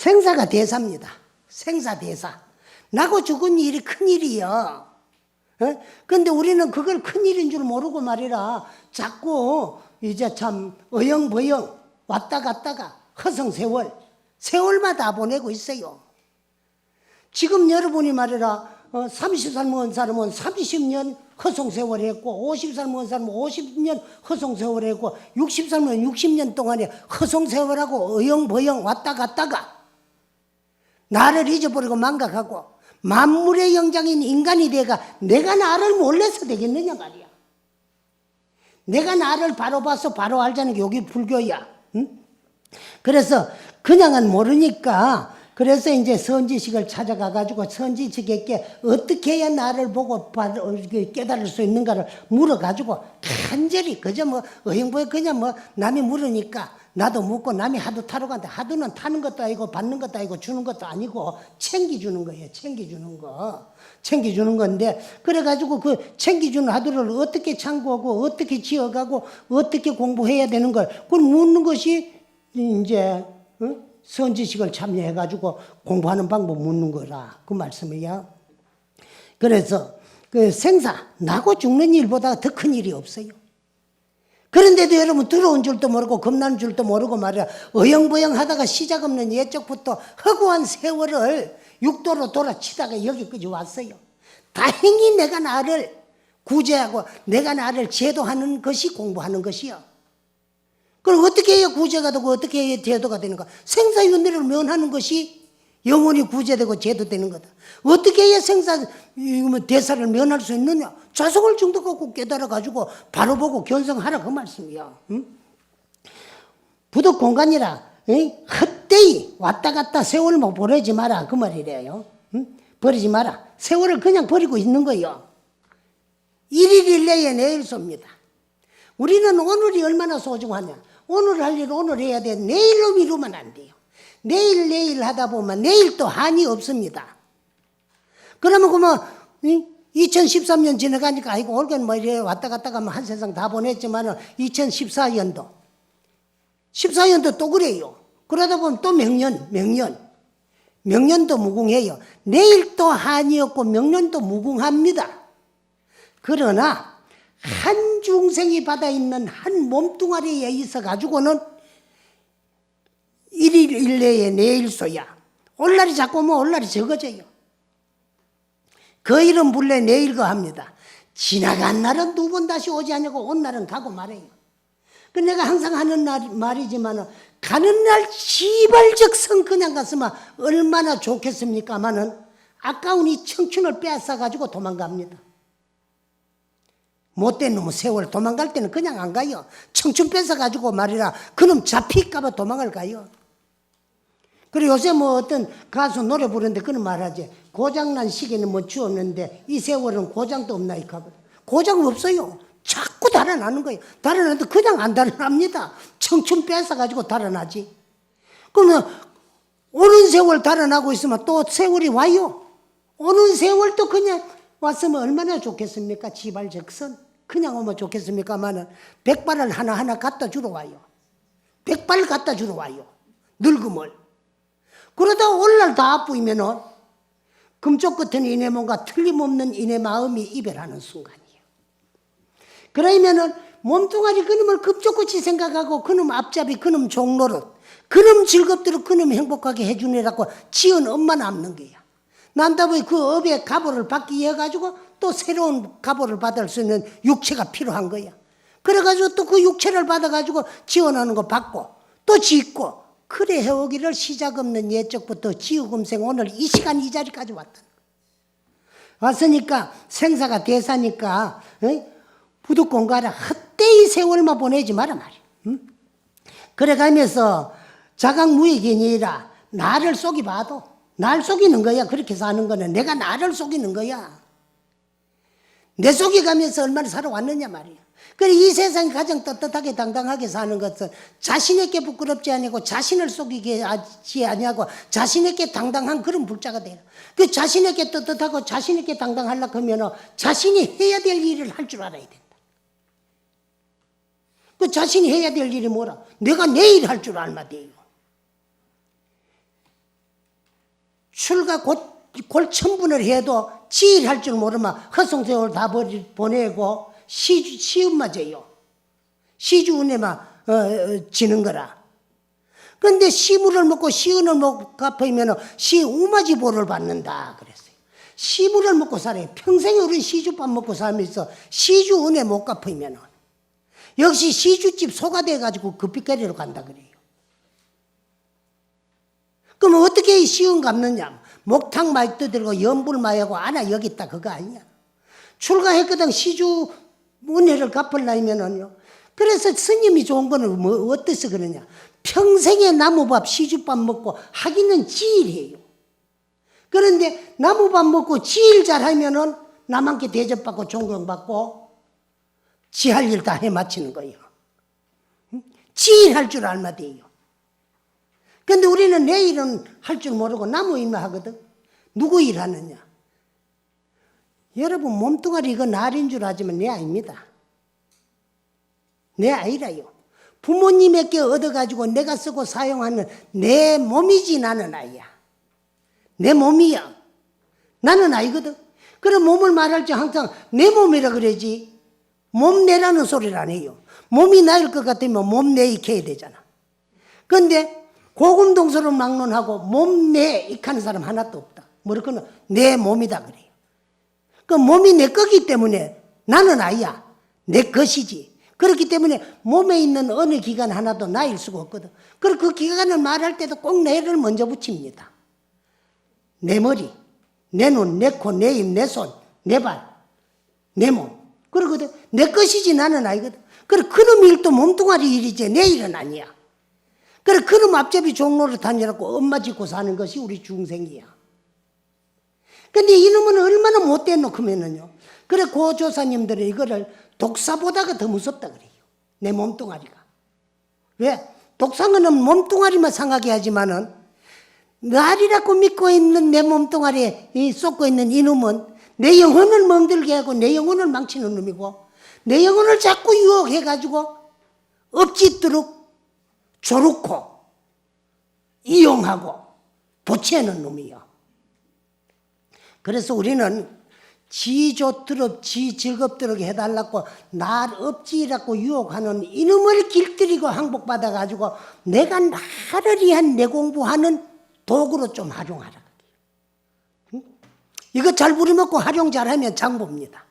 생사가 대사입니다. 생사 대사. 나고 죽은 일이 큰일이요. 근데 우리는 그걸 큰일인 줄 모르고 말이라 자꾸 이제 참 어영부영 왔다 갔다가 허송세월, 세월마다 보내고 있어요. 지금 여러분이 말이라 30살 먹은 사람은 30년 허송세월 했고 50살 먹은 사람은 50년 허송세월 했고 60살 먹은 60년 동안에 허송세월하고 어영부영 왔다 갔다가 나를 잊어버리고 망각하고 만물의 영장인 인간이 돼가 내가 나를 몰라서 되겠느냐 말이야. 내가 나를 바로 봐서 바로 알자는 게 여기 불교야. 응? 그래서 그냥은 모르니까 그래서 이제 선지식을 찾아가 가지고 선지식에게 어떻게 해야 나를 보고 깨달을 수 있는가를 물어 가지고 간절히 그저 뭐 어영부에 그냥 뭐 남이 물으니까 나도 묻고 남이 하도 타러 간다. 하도는 타는 것도 아니고 받는 것도 아니고 주는 것도 아니고 챙겨주는 거예요. 챙겨주는 거. 챙겨주는 건데 그래가지고 그 챙겨주는 하도를 어떻게 참고하고 어떻게 지어가고 어떻게 공부해야 되는 걸 그걸 묻는 것이 이제 선지식을 참여해가지고 공부하는 방법 묻는 거라 그 말씀이야. 그래서 그 생사 나고 죽는 일보다 더 큰 일이 없어요. 그런데도 여러분 들어온 줄도 모르고 겁나는 줄도 모르고 말이야 어영부영 하다가 시작 없는 예적부터 허구한 세월을 육도로 돌아치다가 여기까지 왔어요. 다행히 내가 나를 구제하고 내가 나를 제도하는 것이 공부하는 것이요. 그럼 어떻게 해야 구제가 되고 어떻게 해야 제도가 되는가? 생사윤회를 면하는 것이 영원히 구제되고 제도되는 거다. 어떻게 해야 생사 대사를 면할 수 있느냐? 자성을 중독하고 깨달아가지고 바로 보고 견성하라 그 말씀이야. 응? 부득 공간이라 헛되이 왔다 갔다 세월을 뭐 보내지 마라 그 말이래요. 응? 버리지 마라. 세월을 그냥 버리고 있는 거예요. 일일 일내에 내일 쏩니다. 우리는 오늘이 얼마나 소중하냐. 오늘 할 일 오늘 해야 돼. 내일로 미루면 안 돼요. 내일 하다 보면 내일 또 한이 없습니다. 그러면 그러면 2013년 지나가니까 아이고 올해는 뭐 이래 왔다 갔다 가면 한 세상 다 보냈지만 2014년도 또 그래요. 그러다 보면 또 명년도 무궁해요. 내일 또 한이 없고 명년도 무궁합니다. 그러나 한 중생이 받아 있는 한 몸뚱아리에 있어 가지고는 일일 일내에 내일소야. 올날이 자꾸 오면 올날이 적어져요. 그 일은 본래 내일거 합니다. 지나간 날은 두 번 다시 오지 않냐고 온 날은 가고 말아요. 그 내가 항상 하는 말이지만 가는 날 시발적성 그냥 갔으면 얼마나 좋겠습니까마는 아까운 이 청춘을 빼앗아 가지고 도망갑니다. 못된 놈은 세월 도망갈 때는 그냥 안 가요. 청춘 뺏어 가지고 말이라 그놈 잡힐까 봐 도망을 가요. 그리고 요새 뭐 어떤 가수 노래 부르는데 그런 말하지. 고장난 시계는 뭐 주었는데 이 세월은 고장도 없나이까. 고장 없어요. 자꾸 달아나는 거예요. 달아나는데 그냥 안 달아납니다. 청춘 뺏어가지고 달아나지. 그러면 오는 세월 달아나고 있으면 또 세월이 와요. 오는 세월도 그냥 왔으면 얼마나 좋겠습니까? 지발적선. 그냥 오면 좋겠습니까만은 100발을 하나하나 갖다 주러 와요. 100발 갖다 주러 와요. 늙음을. 그러다 오늘날 다 보이면은 금쪽 같은 이내 몸과 틀림없는 이내 마음이 이별하는 순간이에요. 그러면은 몸뚱아리 그놈을 급족같이 생각하고 그놈 앞잡이 그놈 종로릇 그놈 즐겁도록 그놈 행복하게 해주느라고 지은 엄마 남는 거야. 난다보니 그 업의 가보를 받기 위해 가지고 또 새로운 가보를 받을 수 있는 육체가 필요한 거야. 그래가지고 또 그 육체를 받아가지고 지원하는 거 받고 또 짓고 그래 해오기를 시작 없는 예적부터 지우금생 오늘 이 시간 이 자리까지 왔다. 왔으니까 생사가 대사니까 부득공가라 헛되이 세월만 보내지 마라 말이야. 응? 그래 가면서 자각무익이니라 나를 속이 봐도 날 속이는 거야. 그렇게 사는 거는 내가 나를 속이는 거야. 내 속이 가면서 얼마나 살아왔느냐 말이야. 그래 이 세상이 가장 떳떳하게 당당하게 사는 것은 자신에게 부끄럽지 아니고 자신을 속이게 하지 아니하고 자신에게 당당한 그런 불자가 되라. 그 자신에게 떳떳하고 자신에게 당당하려고 하면 자신이 해야 될 일을 할 줄 알아야 된다. 그 자신이 해야 될 일이 뭐라? 내가 내 일 할 줄 알면 돼요. 출가 골천분을 해도 지일할 줄 모르면 허송세월 다 보내고 시험 맞아요. 시주 은혜만 지는 거라. 그런데 시물을 먹고 시은을 못 갚으면 시우마지보를 받는다 그랬어요. 시물을 먹고 살아요. 평생에 우리 시주밥 먹고 살면서 시주 은혜 못 갚으면 역시 시주집 소가 돼가지고 그 빚거리로 간다 그래요. 그럼 어떻게 시은 갚느냐? 목탕 많이 떠들고 연불 많이 하고 아나 여기 있다 그거 아니야. 출가했거든 시주 은혜를 갚으려면은요. 그래서 스님이 좋은 거는 뭐 어때서 그러냐? 평생에 나무밥 시주밥 먹고 하기는 지일이에요. 그런데 나무밥 먹고 지일 잘하면은 남한테 대접받고 존경받고 지 할 일 다 해마치는 거예요. 지일할 줄 알면 돼요. 근데 우리는 내 일은 할 줄 모르고 나무 일만 하거든. 누구 일하느냐? 여러분 몸뚱아리 이거 날인 줄 아지만 내 아입니다. 내 아이라요. 부모님에게 얻어가지고 내가 쓰고 사용하는 내 몸이지 나는 아이야. 내 몸이야. 나는 아이거든. 그럼 몸을 말할 때 항상 내 몸이라 그러지. 몸 내라는 소리를 안 해요. 몸이 나일 것 같으면 몸 내 익혀야 되잖아. 그런데 고군동서로 막론하고 몸 내 익하는 사람 하나도 없다. 뭐라거나 내 몸이다 그래요. 그 몸이 내 거기 때문에 나는 아이야. 내 것이지. 그렇기 때문에 몸에 있는 어느 기관 하나도 나일 수가 없거든. 그리고 그 기관을 말할 때도 꼭 내를 먼저 붙입니다. 내 머리, 내 눈, 내 코, 내 입, 내 손, 내 발, 내 몸. 그러거든. 내 것이지 나는 아니거든. 그래 그놈 일도 몸뚱아리 일이지 내 일은 아니야. 그래 그놈 앞잡이 종로를 다니라고 엄마 짓고 사는 것이 우리 중생이야. 근데 이놈은 얼마나 못된 놈이면은요. 그래 고 조사님들은 이거를 독사보다가 더 무섭다 그래요. 내 몸뚱아리가. 왜? 독사는 몸뚱아리만 상하게 하지만은 날이라고 믿고 있는 내 몸뚱아리에 쏟고 있는 이놈은 내 영혼을 멍들게 하고 내 영혼을 망치는 놈이고 내 영혼을 자꾸 유혹해가지고 엎짓도록 조르고 이용하고 보채는 놈이요. 그래서 우리는 지 좋도록 지 즐겁도록 해달라고 날 업지라고 유혹하는 이놈을 길들이고 항복받아가지고 내가 나를 위한 내 공부하는 도구로 좀 활용하라. 이거 잘 부려먹고 활용 잘하면 장보입니다.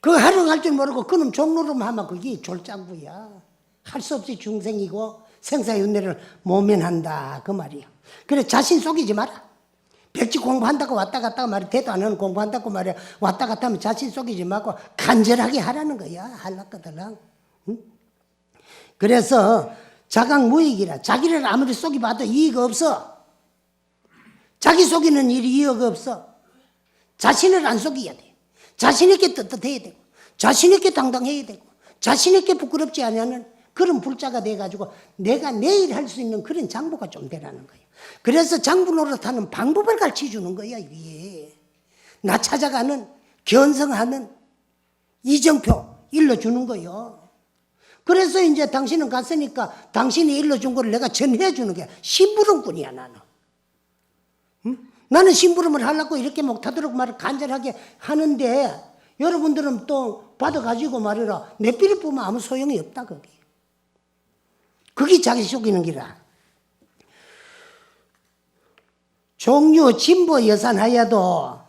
그거 활용할 줄 모르고 그놈 종로로만 하면 그게 졸장부야. 할 수 없이 중생이고 생사윤회를 모면한다 그 말이야. 그래 자신 속이지 마라. 백지 공부한다고 왔다 갔다 말이야. 대도 안 하는 공부한다고 말이야. 왔다 갔다 하면 자신 속이지 말고 간절하게 하라는 거야. 할락거들랑. 응? 그래서 자각무익이라. 자기를 아무리 속이봐도 이익 없어. 자기 속이는 일이 이익 없어. 자신을 안 속여야 돼. 자신있게 떳떳해야 되고 자신있게 당당해야 되고 자신있게 부끄럽지 않으면 그런 불자가 돼가지고 내가 내일 할 수 있는 그런 장부가 좀 되라는 거예요. 그래서 장부 노릇하는 방법을 가르쳐주는 거야. 위에 나 찾아가는 견성하는 이정표 일러주는 거예요. 그래서 이제 당신은 갔으니까 당신이 일러준 거를 내가 전해주는 게 심부름꾼이야 나는. 응? 나는 심부름을 하려고 이렇게 못하도록 말을 간절하게 하는데 여러분들은 또 받아가지고 말이라 내 삐를 보면 아무 소용이 없다 그게. 그게 자기 속이는 기라. 종류 진보 여산하여도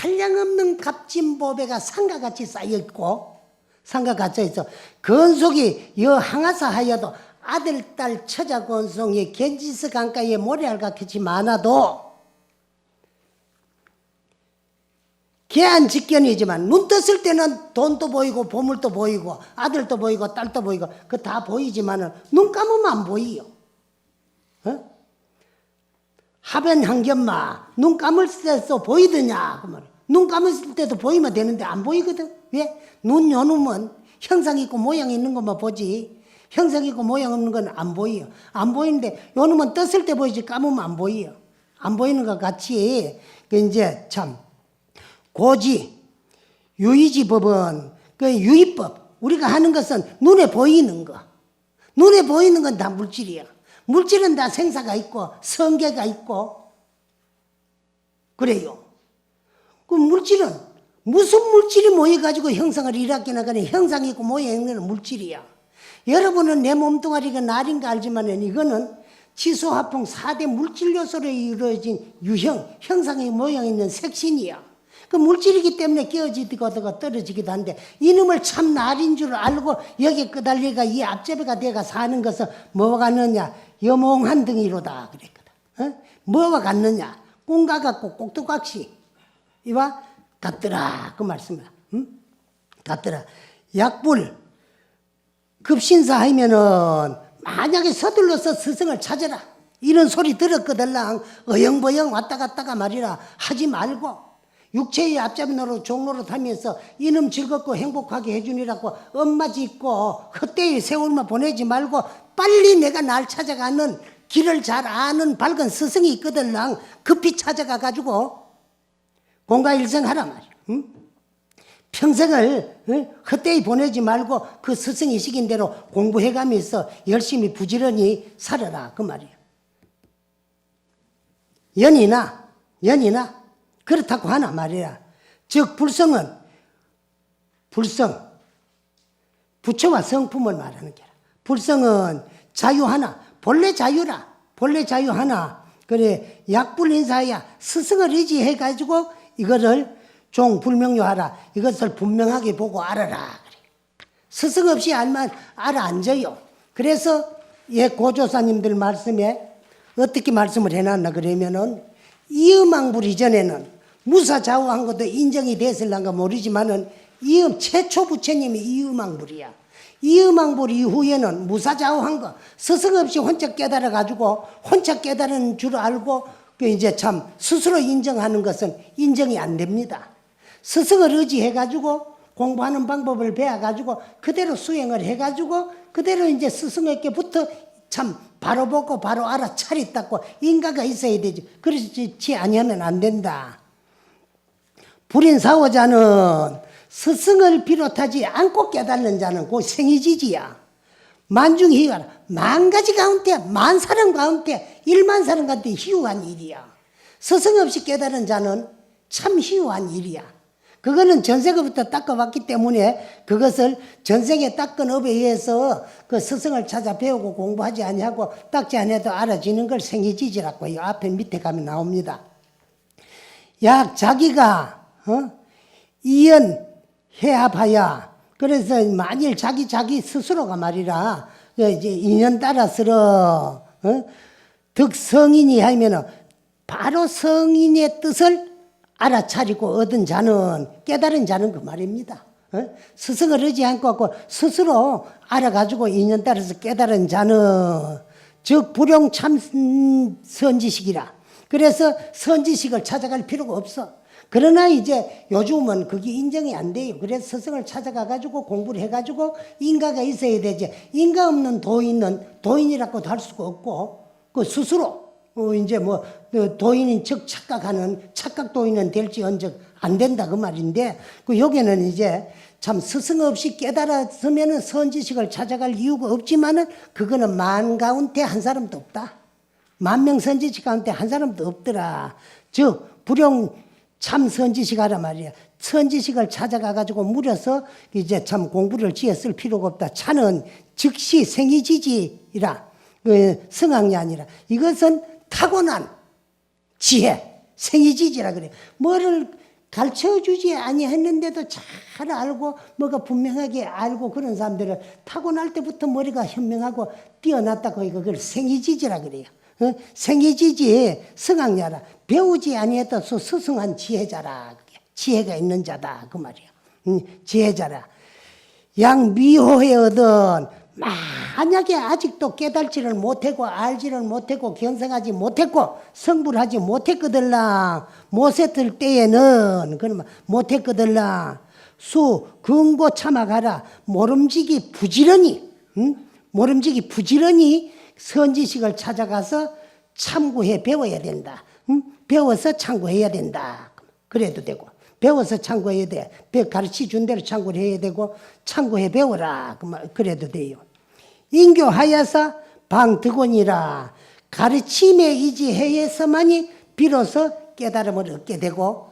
한량없는 값진보배가 상가같이 쌓여있고 상가 갇혀있어. 건속이 여 항하사 하여도 아들, 딸, 처자, 권송이 겐지스 강가에 모래알같이 많아도 개한 직견이지만 눈 떴을 때는 돈도 보이고 보물도 보이고 아들도 보이고 딸도 보이고 그 다 보이지만은 눈 감으면 안 보이요. 어? 하변 한견마 눈 감을 때도 보이더냐 그 말. 눈 감을 때도 보이면 되는데 안 보이거든. 왜? 눈 요놈은 형상 있고 모양 있는 것만 보지 형상 있고 모양 없는 건 안 보여. 안 보이는데 요놈은 떴을 때 보이지 감으면 안 보여. 안 보이는 것 같이 이제 참 고지 유의지 법은 그 유의법 우리가 하는 것은 눈에 보이는 거 눈에 보이는 건 다 물질이야. 물질은 다 생사가 있고 성계가 있고 그래요. 그 물질은 무슨 물질이 모여가지고 형상을 일으키나 그래. 형상이 있고 모여 있는 건 물질이야. 여러분은 내 몸뚱아리가 날인가 알지만 이거는 지수화풍 4대 물질 요소로 이루어진 유형, 형상의 모양 있는 색신이야. 그 물질이기 때문에 깨어지기도 떨어지기도 한데 이놈을 참 날인 줄 알고 여기 끄달리가 이 앞제배가 돼가 사는 것은 뭐와 같느냐? 여몽한 등이로다 그랬거든. 뭐와 같느냐? 꿈과 같고 꼭두각시 이와 같더라 그 말씀이야. 같더라. 약불 급신사 하면은 만약에 서둘러서 스승을 찾아라 이런 소리 들었거들랑 어영버영 왔다 갔다가 말이라 하지 말고 육체의 앞잡이 노릇 종로릇 하면서 이놈 즐겁고 행복하게 해주니라고 엄마 짓고 헛되이 세월만 보내지 말고 빨리 내가 날 찾아가는 길을 잘 아는 밝은 스승이 있거들랑 급히 찾아가 가지고 공가일성하라 말이야. 평생을 헛되이 보내지 말고 그 스승이 시킨 대로 공부해가면서 열심히 부지런히 살아라 그 말이야. 연이나 그렇다고 하나 말이야. 즉 불성은 불성 부처와 성품을 말하는 게라. 불성은 자유 하나 본래 자유라. 본래 자유 하나. 그래 약불인사야 스승을 의지해가지고 이거를 종불명료하라. 이것을 분명하게 보고 알아라. 그래. 스승 없이 알면 알아앉아요. 그래서 고조사님들 말씀에 어떻게 말씀을 해놨나 그러면은 이음왕불 이전에는 무사좌우한 것도 인정이 됐을란가 모르지만은 최초 부처님이 이음왕불이야. 이음왕불 이후에는 무사좌우한 거 스승 없이 혼자 깨달아가지고 혼자 깨달은 줄 알고 이제 참 스스로 인정하는 것은 인정이 안 됩니다. 스승을 의지해가지고 공부하는 방법을 배워가지고 그대로 수행을 해가지고 그대로 이제 스승에게부터 참 바로 보고 바로 알아차렸다고 인가가 있어야 되지. 그렇지 아니하면 안 된다. 불인사오자는 스승을 비롯하지 않고 깨달는 자는 그 생이지지야. 만중희유하라. 만 가지 가운데 만 사람 가운데 1만 사람 가운데 희유한 일이야. 스승 없이 깨달은 자는 참 희유한 일이야. 그거는 전생부터 닦아왔기 때문에 그것을 전생에 닦은 업에 의해서 그 스승을 찾아 배우고 공부하지 아니하고 닦지 아니해도 알아지는 걸 생이지지라고 이 앞에 밑에 가면 나옵니다. 약 자기가 이연해합하야. 그래서 만일 자기 스스로가 말이라 이제 인연 따라서 득성인이 하면은 바로 성인의 뜻을 알아차리고 얻은 자는 깨달은 자는 그 말입니다. 스승을 의지 않고 스스로 알아가지고 인연 따라서 깨달은 자는 즉 불용 참 선지식이라. 그래서 선지식을 찾아갈 필요가 없어. 그러나 이제 요즘은 그게 인정이 안 돼요. 그래서 스승을 찾아가가지고 공부를 해가지고 인가가 있어야 되지. 인가 없는 도인이라고도 할 수가 없고, 그 스스로, 이제 도인인 즉 착각하는 착각 도인은 될지 언적 안 된다 그 말인데, 그 여기는 이제 참 스승 없이 깨달았으면은 선지식을 찾아갈 이유가 없지만은 그거는 만 가운데 한 사람도 없다. 10,000명 선지식 가운데 한 사람도 없더라. 즉, 불용 참 선지식 하라 말이야. 선지식을 찾아가가지고 물어서 이제 참 공부를 지었을 필요가 없다. 차는 즉시 생이지지이라. 성악이 아니라. 이것은 타고난 지혜, 생이지지라 그래. 뭐를 가르쳐주지 아니했는데도 잘 알고 뭐가 분명하게 알고 그런 사람들을 타고날 때부터 머리가 현명하고 뛰어났다고 그걸 생이지지라 그래요. 생이지지 성악냐라. 배우지 아니했다 스승한 지혜자라. 지혜가 있는 자다 그 말이야. 지혜자라. 양미호에 얻은 만약에 아직도 깨달지를 못하고 알지를 못하고 견성하지 못했고 성불하지 못했거들라. 못했을 때에는 그러면 못했거들라. 수 근고 참아가라. 모름지기 부지런히 모름지기 부지런히 선지식을 찾아가서 참고해 배워야 된다. 배워서 참고해야 된다. 그래도 되고 배워서 참고해야 돼. 가르쳐준 대로 참고를 해야 되고 참고해 배워라. 그래도 돼요. 인교하여서 방득원이라 가르침에 의지해서만이 비로소 깨달음을 얻게 되고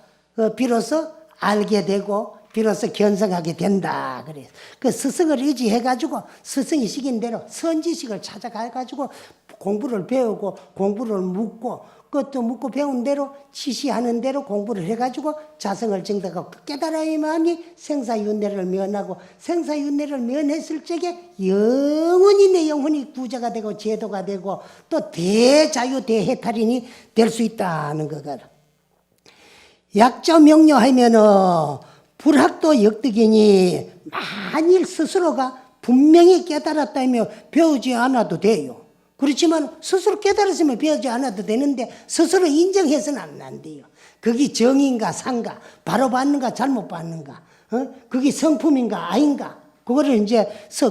비로소 알게 되고 비로소 견성하게 된다. 그래서 그 스승을 의지해가지고 스승이 시킨 대로 선지식을 찾아가가지고 공부를 배우고 공부를 묻고 그것도 묻고 배운 대로 지시하는 대로 공부를 해가지고 자성을 증득하고 깨달아야만이 생사윤회를 면하고 생사윤회를 면했을 적에 영원히 내 영혼이 구제가 되고 제도가 되고 또 대자유 대해탈인이 될 수 있다는 거거든. 약자 명료하면은 불학도 역득이니 만일 스스로가 분명히 깨달았다면 배우지 않아도 돼요. 그렇지만 스스로 깨달았으면 배우지 않아도 되는데 스스로 인정해서는 안 돼요. 그게 정인가 상가, 바로 받는가 잘못 받는가, 그게 성품인가 아닌가, 그거를 이제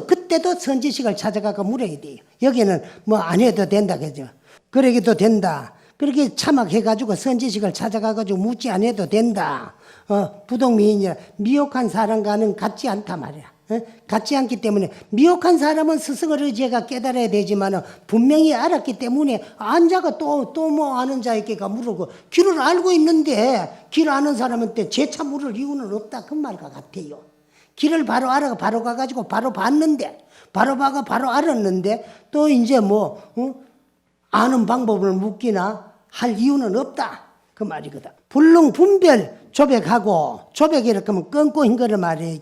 그때도 선지식을 찾아가고 물어야 돼요. 여기는 뭐 안 해도 된다 그죠? 그러기도 된다. 그렇게 참학해가지고 선지식을 찾아가가지고 묻지 않아도 된다. 부동미인이라 미혹한 사람과는 같지 않다 말이야. 같지 않기 때문에 미혹한 사람은 스승을 의지해가 깨달아야 되지만 분명히 알았기 때문에 안자가 또 뭐 아는 자에게가 물어고 길을 알고 있는데 길 아는 사람한테 재차 물을 이유는 없다 그 말과 같아요. 길을 바로 알아 바로 가가지고 바로 봤는데 바로 봐가 바로 알았는데 또 이제 뭐 아는 방법을 묻기나 할 이유는 없다 그 말이거든. 불능 분별 조백하고 조백이라 하면 끊고 흰 거를 말해.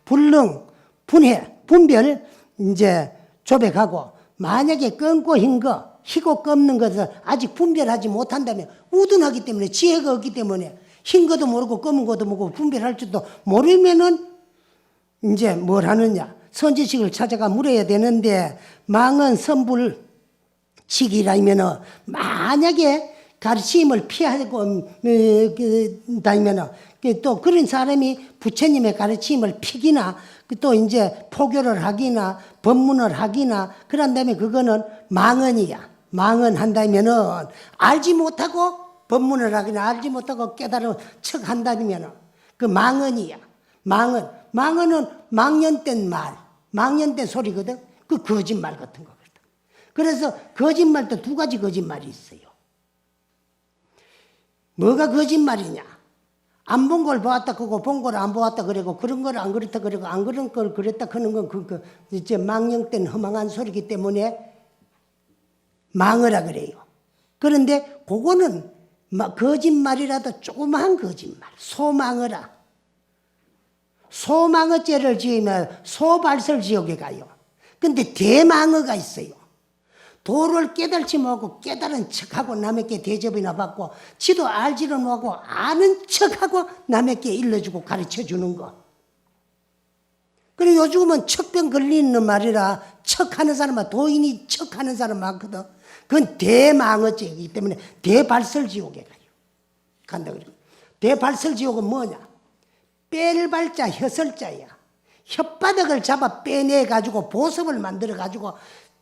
불능 분해 분별 이제 조백하고 만약에 끊고 흰 거 희고 꺾는 것을 아직 분별하지 못한다면 우둔하기 때문에 지혜가 없기 때문에 흰 것도 모르고 검은 것도 모르고 분별할 줄도 모르면은 이제 뭘 하느냐 선지식을 찾아가 물어야 되는데 망은 선불치기라면은 만약에 가르침을 피하고 다니면은 또 그런 사람이 부처님의 가르침을 피기나 또 이제 포교를 하기나 법문을 하기나 그런 다음에 그거는 망언이야. 망언한다면은 알지 못하고 법문을 하기나 알지 못하고 깨달은 척 한다면은 그 망언이야. 망언은 망년된 말, 망년된 소리거든. 그 거짓말 같은 거거든. 그래서 거짓말도 두 가지 거짓말이 있어요. 뭐가 거짓말이냐? 안 본 걸 보았다 그거 본 걸 안 보았다 그러고 그런 걸 안 그랬다 그러고 안 그런 걸 그랬다 그런 건 이제 망령된 허망한 소리기 때문에 망어라 그래요. 그런데 그거는 거짓말이라도 조그마한 거짓말. 소망어라. 소망어죄를 지으면 소발설 지옥에 가요. 근데 대망어가 있어요. 도를 깨달지 못하고 깨달은 척하고 남에게 대접이나 받고 지도 알지를 못하고 아는 척하고 남에게 일러주고 가르쳐주는 거. 그리고 요즘은 척병 걸리는 말이라 척하는 사람은 도인이 척하는 사람 많거든. 그건 대망어죄이기 때문에 대발설지옥에 가요. 간다 그래요. 대발설지옥은 뭐냐? 뺄 발자 혀설자야. 혓바닥을 잡아 빼내가지고 보습을 만들어가지고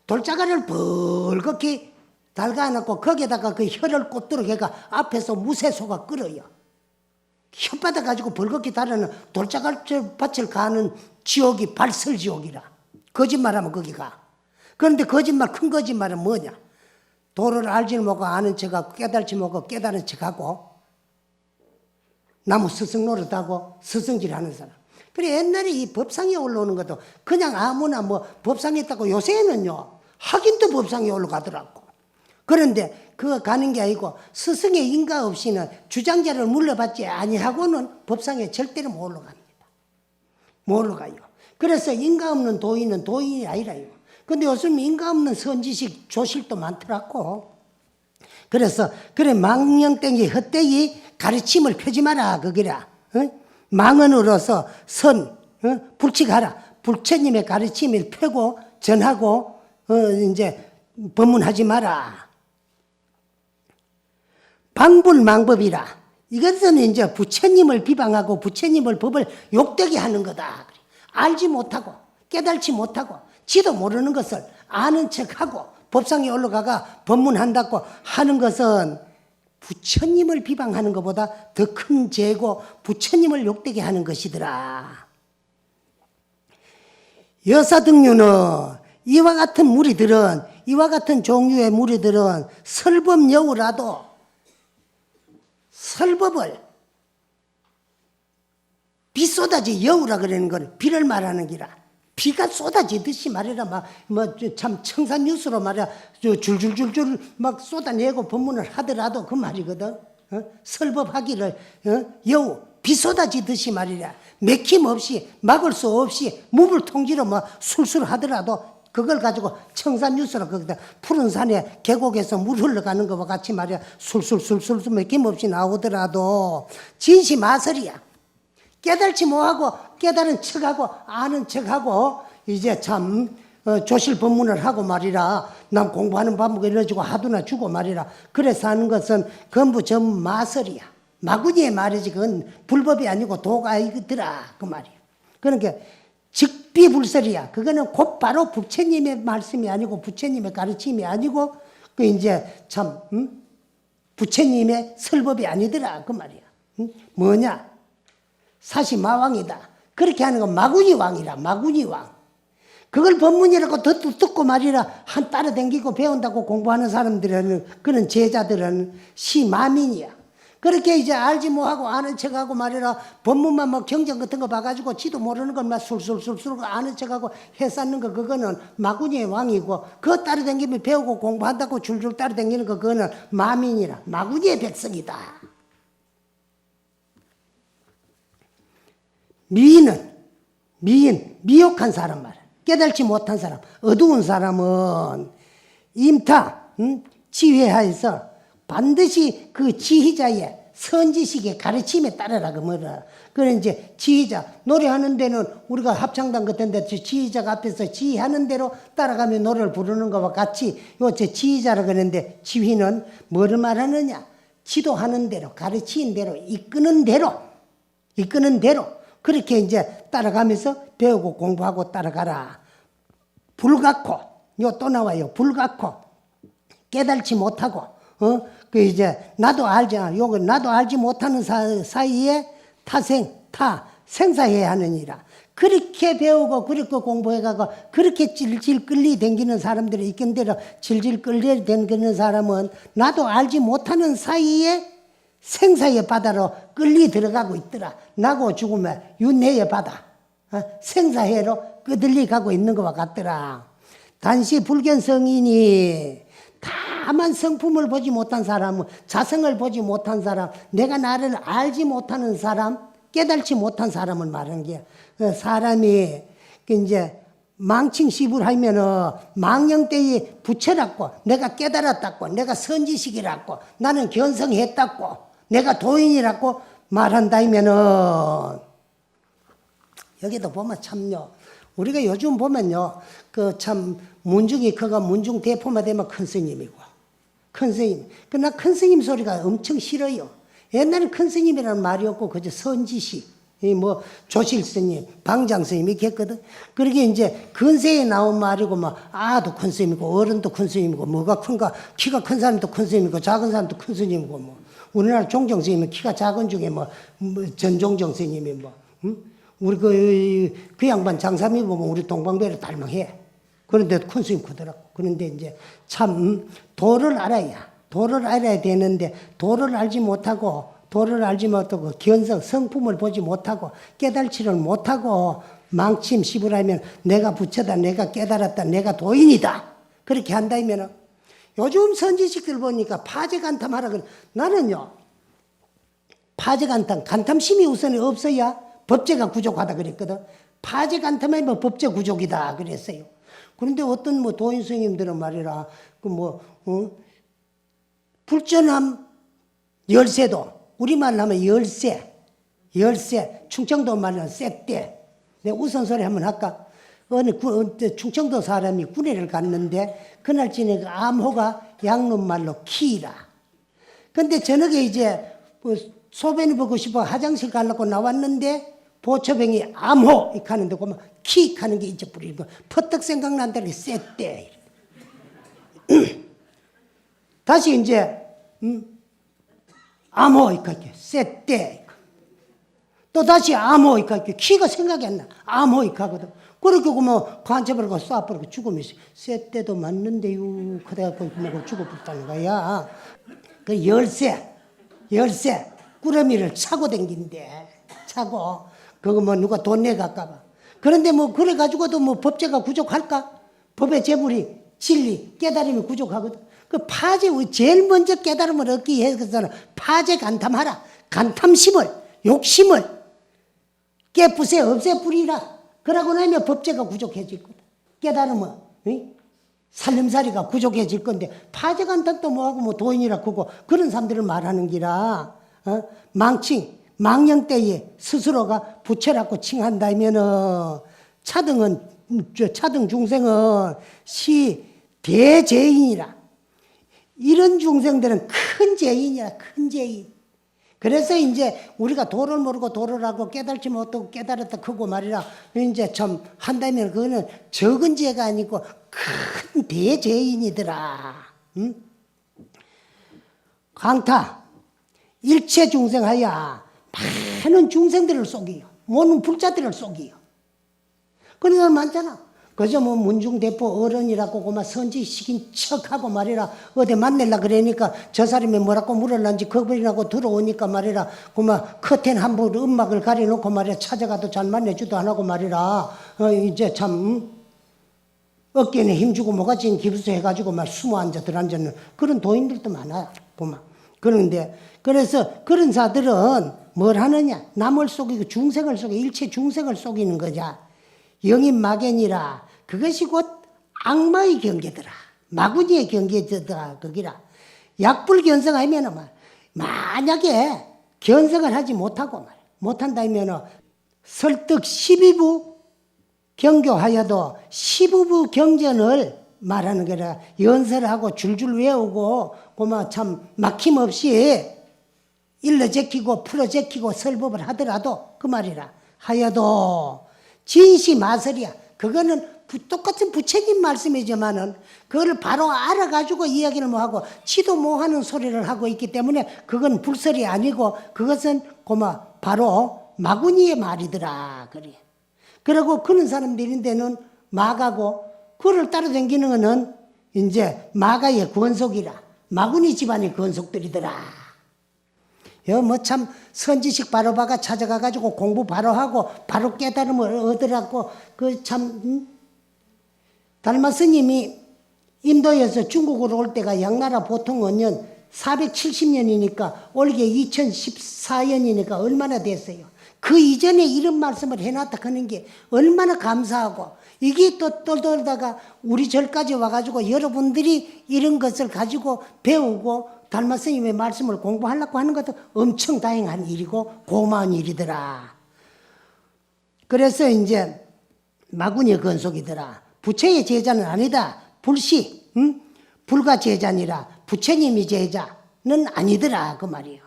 돌자가를 벌겋게 달가놓고 거기에다가 그 혀를 꽂도록 해가 앞에서 무쇠소가 끓어요. 혓바닥 가지고 벌겋게 달아는 돌자갈밭을 가는 지옥이 발설지옥이라. 거짓말하면 거기가. 그런데 거짓말 큰 거짓말은 뭐냐? 도를 알지 못하고 아는 척하고 깨달지 못하고 깨달은 척하고 나무 스승 노릇하고 스승질하는 사람. 그래 옛날에 이 법상에 올라오는 것도 그냥 아무나 뭐 법상에 있다고 요새는요 하긴도 법상에 올라가더라고. 그런데 그거 가는 게 아니고 스승의 인가 없이는 주장자를 물러받지 아니하고는 법상에 절대로 못 올라갑니다. 못 올라가요. 그래서 인가 없는 도인은 도인이 아니라요. 근데 요즘 인가 없는 선지식 조실도 많더라고. 그래서 그래 망령땡이 헛되이 가르침을 펴지 마라 그기라. 망언으로서 불칙하라. 부처님의 가르침을 펴고 전하고 이제 법문하지 마라. 방불망법이라. 이것은 이제 부처님을 비방하고 부처님을 법을 욕되게 하는 거다. 알지 못하고 깨달지 못하고 지도 모르는 것을 아는 척하고 법상에 올라가가 법문한다고 하는 것은 부처님을 비방하는 것보다 더 큰 죄고 부처님을 욕되게 하는 것이더라. 여사등류는 이와 같은 무리들은 이와 같은 종류의 무리들은 설법 여우라도 설법을 비 쏟아지 여우라 그러는 건 비를 말하는 기라. 비가 쏟아지듯이 말이라 참 청산유수로 말이야 줄줄줄줄 막 쏟아내고 법문을 하더라도 그 말이거든. 설법하기를 여우 비 쏟아지듯이 말이라 맥힘 없이 막을 수 없이 무불통지로 술술 하더라도 그걸 가지고 청산유수로 거기다 푸른 산에 계곡에서 물 흘러가는 것과 같이 말이야 술술술술 맥힘 없이 나오더라도 진시마설이야. 깨달지 못하고 깨달은 척하고 아는 척하고 이제 참 조실 법문을 하고 말이라 남 공부하는 방법을 이래주고 하두나 주고 말이라 그래서 하는 것은 전부 전 마설이야. 마구니의 말이지 그건 불법이 아니고 도가 아니더라 그 말이야. 그러니까 즉비불설이야. 그거는 곧바로 부처님의 말씀이 아니고 부처님의 가르침이 아니고 그 이제 참 부처님의 설법이 아니더라 그 말이야. 뭐냐? 사시마왕이다. 그렇게 하는 건 마구니 왕이라. 마구니 왕. 그걸 법문이라고 듣고 말이라 한 따라다니고 배운다고 공부하는 사람들은 그런 제자들은 시마민이야. 그렇게 이제 알지 못하고 아는 척하고 말이라 법문만 경전 같은 거 봐가지고 지도 모르는 것만 술술술술 아는 척하고 해쌓는 거 그거는 마구니의 왕이고 그거 따라다니면 배우고 공부한다고 줄줄 따라다니는 거 그거는 마민이라. 마구니의 백성이다. 미혹한 사람 말이야. 깨달지 못한 사람, 어두운 사람은 임타, 지혜하여서 반드시 그 지휘자의 선지식의 가르침에 따르라 그 뭐라. 그래 이제 지휘자 노래하는 데는 우리가 합창단 같은 데 지휘자가 앞에서 지휘하는 대로 따라가며 노래를 부르는 것과 같이 요새 지휘자라 그러는데 지휘는 뭐를 말하느냐? 지도하는 대로 가르치는 대로 이끄는 대로 그렇게 이제 따라가면서 배우고 공부하고 따라가라. 불갖고, 또 나와요. 불갖고, 깨달지 못하고, 그 이제, 나도 알지 못하는 사이에 생사해야 하느니라. 그렇게 배우고, 그렇게 공부해가고, 그렇게 질질 끌리 댕기는 사람들이 있긴 대로 질질 끌리 댕기는 사람은 나도 알지 못하는 사이에 생사의 바다로 끌리 들어가고 있더라. 나고 죽으면 윤회의 바다, 생사해로 끄들리 가고 있는 것과 같더라. 단시 불견성인이 다만 성품을 보지 못한 사람은 자성을 보지 못한 사람, 내가 나를 알지 못하는 사람, 깨달지 못한 사람을 말하는 게 사람이 이제 망칭시불하면은 망령때에 부처라고 내가 깨달았다고 내가 선지식이라고 나는 견성했다고 내가 도인이라고 말한다면은 여기도 보면 참요. 우리가 요즘 보면요. 그 참 문중이 그가 문중 대포만 되면 큰 스님이고 큰 스님. 그러나 큰 스님 소리가 엄청 싫어요. 옛날에 큰 스님이라는 말이 없고 그저 선지식. 조실 스님, 방장 스님 이렇게 했거든. 그러게 이제 근세에 나온 말이고 아도 큰 스님이고 어른도 큰 스님이고 뭐가 큰가 키가 큰 사람도 큰 스님이고 작은 사람도 큰 스님이고 우리나라 종정 스님은 키가 작은 중에 전종정 스님이 우리 그 양반 장삼이 보면 우리 동방배를 닮아해. 그런데 큰 스님 크더라고. 그런데 이제 참 도를 알아야 되는데 도를 알지 못하고 견성, 성품을 보지 못하고 깨달지를 못하고 망침시불하면 내가 부처다, 내가 깨달았다, 내가 도인이다. 그렇게 한다면 요즘 선지식들 보니까 파제간탐하라 그래. 나는요. 파제간탐, 간탐심이 우선이 없어야 법제가 부족하다 그랬거든. 파제간탐하면 법제 부족이다 그랬어요. 그런데 어떤 도인 스님들은 말이라 불전함 열쇠도 우리말로 하면 열쇠, 충청도 말로 하면 쎄대. 내가 우선소리 한번 할까? 어느 충청도 사람이 군회를 갔는데, 그날 저녁에 암호가 양론말로 키라. 근데 저녁에 이제 소변을 보고 싶어 화장실 가려고 나왔는데, 보초병이 암호! 이렇게 하는데, 그러면 키! 하는 게 잊어버리고, 퍼뜩 생각난다는 게 쎄대. 다시 이제, 암호 이렇게 쎄대 또 다시 암호 이렇게 키가 생각이 안 나. 암호 이렇게 하거든. 그렇게 그뭐 관쳐버리고 쏴버리고 죽으면 쇠 때도 맞는데요. 그래갖고 그러고 죽어버렸다는 거야. 그 열쇠 꾸러미를 차고 댕긴대. 차고 그거 뭐 누가 돈 내갈까봐. 그런데 뭐 그래 가지고도 뭐 법제가 부족할까? 법의 재물이 진리 깨달음이 부족하거든. 그 파제 제일 먼저 깨달음을 얻기 위해서는 파제 간탐하라. 간탐심을 욕심을 깨부세 없애버리라. 그러고 나면 법제가 부족해질 거다. 깨달음은 살림살이가 부족해질 건데 파제 간탐도 뭐하고 뭐 도인이라 크고 그런 사람들을 말하는 기라. 망령 때에 스스로가 부처라고 칭한다면은 차등 중생은 시 대죄인이라. 이런 중생들은 큰 죄인이야, 큰 죄인. 그래서 이제 우리가 도를 모르고 도를 하고 깨달지 못하고 깨달았다 크고 말이라 이제 참 한다면 그거는 적은 죄가 아니고 큰 대죄인이더라. 응? 강타 일체 중생하야 많은 중생들을 속이요. 모든 불자들을 속이요. 그런 사람 많잖아. 그저 뭐 문중대포 어른이라고 그만 선지식인 척하고 말이라 어디 만날라 그러니까 저 사람이 뭐라고 물을란지 겁이나고 들어오니까 말이라 그만 커튼 한 번 음막을 가려놓고 말이라 찾아가도 잘 만나주도 안 하고 말이라 이제 참 어깨에 힘주고 모가지에 기부스 해가지고 막 숨어 앉아 들어앉는 그런 도인들도 많아요. 보면. 그런데 그래서 그런 자들은 뭘 하느냐? 남을 속이고 중생을 속이고 일체 중생을 속이는 거자. 영인 막연이라 그것이 곧 악마의 경계더라. 마구니의 경계더라. 거기라. 약불견성하면은 만약에 견성을 하지 못하고 못한다면은 설득 12부 경교하여도 15부 경전을 말하는 거라. 연설하고 줄줄 외우고 고마 참 막힘없이 일러 제키고 풀어 제키고 설법을 하더라도 그 말이라. 하여도 진시 마설이야. 그거는 똑같은 부처님 말씀이지만은 그걸 바로 알아가지고 이야기를 뭐하고 지도 뭐하는 소리를 하고 있기 때문에 그건 불설이 아니고 그것은 고마 바로 마구니의 말이더라. 그래. 그리고 그런 사람들인데는 마가고 그를 따라다니는 거는 이제 마가의 권속이라. 마구니 집안의 권속들이더라. 뭐 참 선지식 바로 봐가 찾아가 가지고 공부 바로 하고 바로 깨달음을 얻으라고 그 참 달마 스님이 인도에서 중국으로 올 때가 양나라 보통 원년 470년이니까 올게 2014년이니까 얼마나 됐어요. 그 이전에 이런 말씀을 해놨다 하는 게 얼마나 감사하고 이게 또 돌다가 우리 절까지 와가지고 여러분들이 이런 것을 가지고 배우고 달마 스님의 말씀을 공부하려고 하는 것도 엄청 다행한 일이고 고마운 일이더라. 그래서 이제 마구니의 건속이더라. 부처의 제자는 아니다. 불시, 불가 제자니라. 부처님이 제자는 아니더라. 그 말이에요.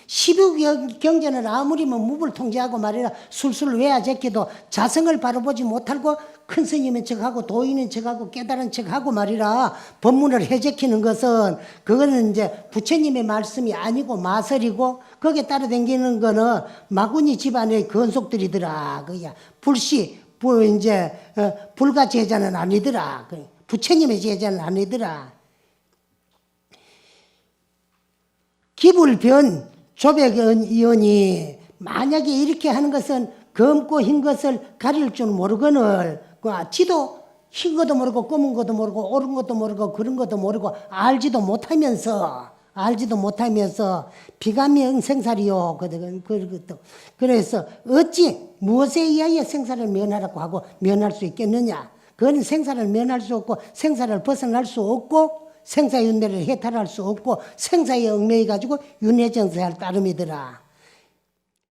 15 경전은 아무리 뭐 무불 통제하고 말이라 술술 외야 제끼도 자성을 바로 보지 못하고 큰 스님인 척하고 도인인 척하고 깨달은 척하고 말이라 법문을 해제키는 것은 그거는 이제 부처님의 말씀이 아니고 마설이고 거기에 따라 다니는 거는 마구니 집안의 건속들이더라. 그야 불시 이제 불가 제자는 아니더라. 부처님의 제자는 아니더라. 기불변 조백이언이 만약에 이렇게 하는 것은 검고 흰 것을 가릴 줄 모르거늘 지도 흰 것도 모르고 검은 것도 모르고 옳은 것도 모르고 그런 것도 모르고 알지도 못하면서 비감명 생살이요. 그래서 어찌 무엇에 의하여 생사를 면하라고 하고 면할 수 있겠느냐. 그건 생사를 면할 수 없고 생사를 벗어날 수 없고 생사윤회를 해탈할 수 없고 생사에 얽매여 가지고 윤회정사할 따름이더라.